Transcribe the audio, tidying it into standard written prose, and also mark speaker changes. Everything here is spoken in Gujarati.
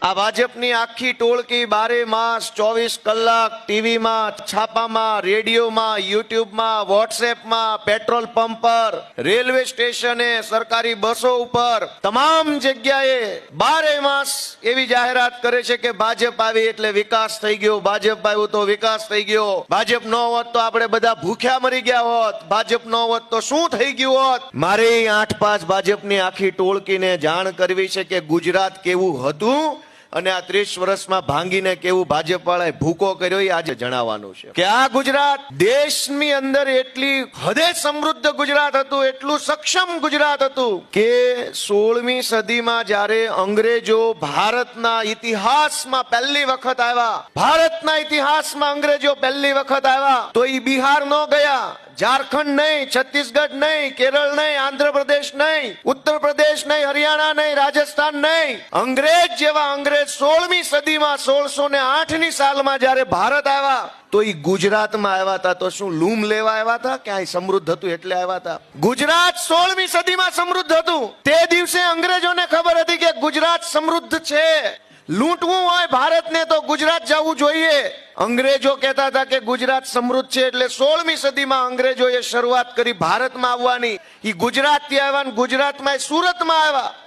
Speaker 1: આ ભાજપની આખી ટોળકી 12 માસ 24 કલાક ટીવીમાં, છાપામાં, રેડિયોમાં, યુટ્યુબમાં, વોટ્સએપમાં, પેટ્રોલ પંપ પર, રેલવે સ્ટેશને, સરકારી બસો ઉપર, તમામ જગ્યાએ 12 માસ એવી જાહેરાત કરે છે કે ભાજપ આવી એટલે વિકાસ થઈ ગયો, ભાજપ આવ્યું તો વિકાસ થઈ ગયો, ભાજપ ન હોત તો આપણે બધા ભૂખ્યા મરી ગયા હોત, ભાજપ ન હોત તો શું થઈ ગયું હોત. મારે 8-5 ભાજપની આખી ટોળકીને જાણ કરવી છે કે ગુજરાત કેવું હતું અને આ 30 વર્ષમાં ભાંગીને કેવું ભાજપ વાળાએ ભૂકો કર્યો એ આજે જણાવવાનું છે કે આ ગુજરાત દેશની અંદર એટલી હદે સમૃદ્ધ ગુજરાત હતું, એટલું સક્ષમ ગુજરાત હતું કે 16મી સદીમાં જ્યારે અંગ્રેજો ભારતના ઇતિહાસમાં પહેલી વખત આવ્યા, ભારતના ઇતિહાસમાં અંગ્રેજો પહેલી વખત આવ્યા તો એ બિહાર ન ગયા, ઝારખંડ નહીં, છત્તીસગઢ નહીં, કેરળ નહીં, આંધ્રપ્રદેશ નહીં, ઉત્તર પ્રદેશ નહીં, હરિયાણા નહીં, રાજસ્થાન નહીં. અંગ્રેજ જેવા અંગ્રેજ 16મી સદીમાં 1608ની સાલમાં જયારે ભારત આવ્યા તો એ ગુજરાતમાં આવ્યા હતા. તો શું લૂમ લેવા આવ્યા હતા? ક્યાંય સમૃદ્ધ હતું એટલે આવ્યા હતા? ગુજરાત 16મી સદીમાં સમૃદ્ધ હતું. તે દિવસે અંગ્રેજોને ખબર હતી કે ગુજરાત સમૃદ્ધ છે, લૂંટવું હોય ભારતને તો ગુજરાત જવું જોઈએ. અંગ્રેજો કહેતા હતા કે ગુજરાત સમૃદ્ધ છે એટલે 16મી સદીમાં અંગ્રેજોએ શરૂઆત કરી ભારતમાં આવવાની. એ ગુજરાતથી આવ્યા, ગુજરાતમાં સુરતમાં આવ્યા.